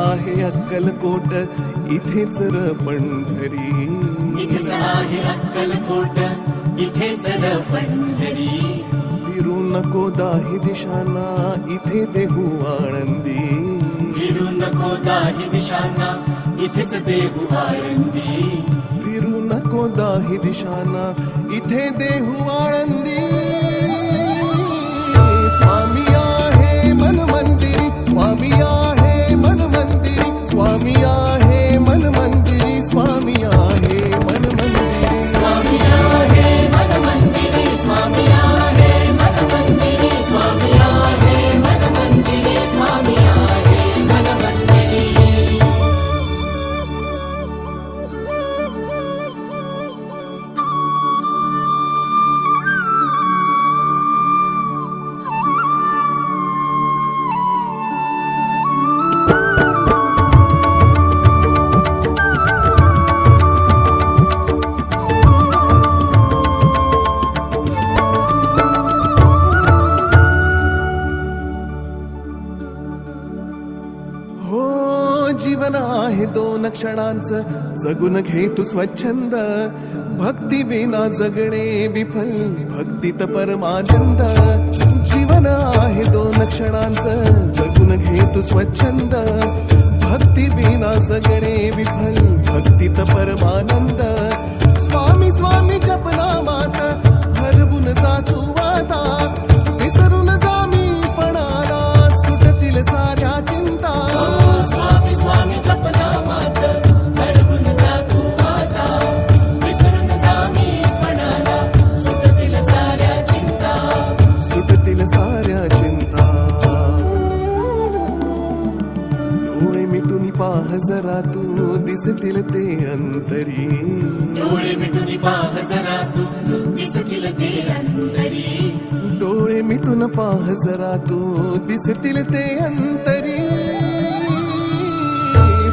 आहे अक्कलकोट, इथेच र पंढरी. इथेच आहे अक्कलकोट, इथेच र पंढरी. फिरू नको दाही दिशांना, इथे देहू आळंदी. फिरू नको दाही दिशांना, इथेच देहू आळंदी. फिरू नको दाही दिशांना, इथे देहू आळंदी. स्वामी आहे मन मंदिरी, स्वामी आहे मन मंदिरी, स्वामी आहे मन मंदिरी, स्वामी आहे मन मंदिरी. स्वामी आहे मन मंदिरी, स्वामी आहे मन मंदिरी, स्वामी आहे मन मंदिरी, स्वामी आहे मन मंदिरी. जीवन आहे दोन क्षणांचं, जगून घे तू स्वच्छंद. भक्ती विना जगणे विफल, भक्तीत परमानंद. जीवन आहे दोन क्षणांचं, जगून घे तू स्वच्छंद. भक्ती विना जगणे विफल, भक्तीत परमानंद. स्वामी स्वामी जपनामाचं हरवून जा तू आता, विसरून जा मी पणाला, सुटतील साऱ्या चिंता. स्वामी स्वामी जपनामाचं हरवून जा तू आता, विसरून जा मी पणाला, सुटतील साऱ्या चिंता. सुटतील साऱ्या चिंता. डोळे मिटून पाह जरा तू, दिसतील ते अंतरी. डोळे मिटून पाह जरा तू, दिसतील ते अंतरी. डोळे मिटून पाह जरा तू, दिसतील ते अंतरी.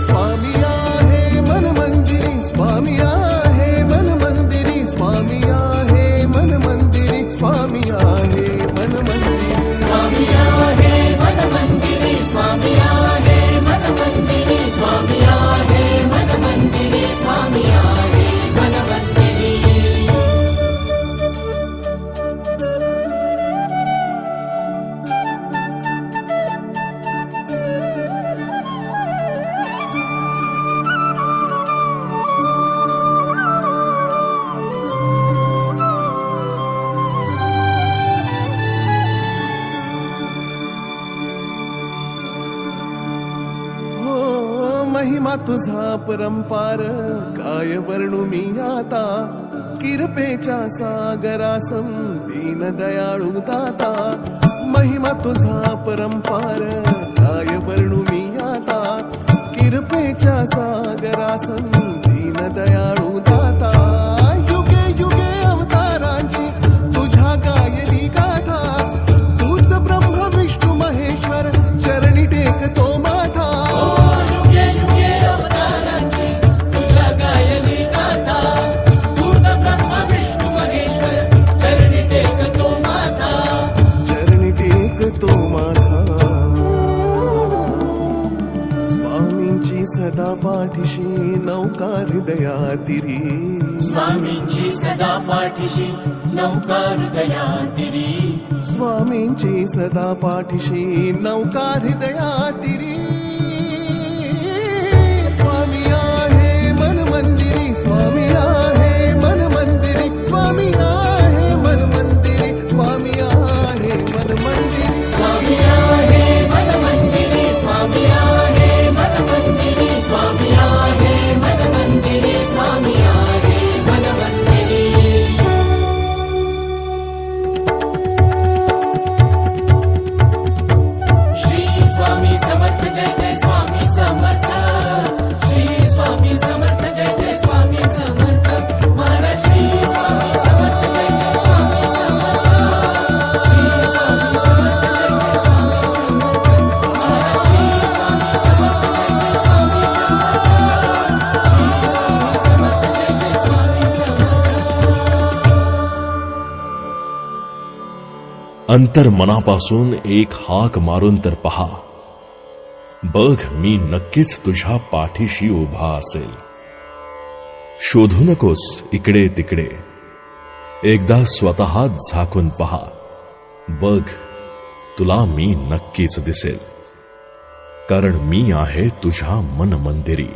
स्वामी आहे मन मंदिरी, स्वामी आहे मन मंदिरी, स्वामी आहे मन मंदिरी, स्वामी आहे मन मंदिरी. स्वामी आहे मन मंदिरी, स्वामी आहे मन मंदिरी, स्वामी आहे मन मंदिरी, स्वामी आहे मन मंदिरी. महिमा तुझा परंपार, काय वर्णू मी आता. किरपेच्या सागरासम दीन दयाळू दाता. महिमा तुझा परंपार, काय वर्णू मी आता. किरपेच्या सागरासम दीन दयाळू दाता. युगे युगे अवतारांची तुझ्या गायली गाथा. तूच ब्रह्म विष्णू महेश्वर, चरणी टेकतो माथा. सदा पाठीशी नौका हृदयातिरी. स्वामींची सदा पाठीशी नौका हृदयातिरी. स्वामींची सदा पाठीशी नौका हृदयातिरी. स्वामी आहे मन मंदिरी, स्वामी आहे मन मंदिरी, स्वामी आहे मन मंदिरी, स्वामी आहे मन मंदिरी. स्वामी आहे मन मंदिरी, स्वामी आहे मन मंदिरी, स्वामी आहे मन मंदिरी, स्वामी आहे मन मंदिरी. श्री स्वामी समर्थ, जय जय स्वामी समर्थ. श्री स्वामी समर्थ, जय जय स्वामी समर्थ. महाराज श्री स्वामी समर्थ, जय जय स्वामी समर्थ. श्री स्वामी समर्थ, जय जय स्वामी समर्थ. महाराज श्री स्वामी समर्थ, जय जय स्वामी समर्थ. श्री स्वामी समर्थ, जय जय स्वामी समर्थ. अंतर मनापासून एक हाक मारून तर पहा. बघ मी नक्कीच तुझ्या पाठीशी उभा असेल. शोधू नकोस इकडे तिकडे, एकदा स्वतः झाकून पहा. बघ तुला मी नक्कीच दिसेल, कारण मी आहे तुझ्या मन मंदिरी.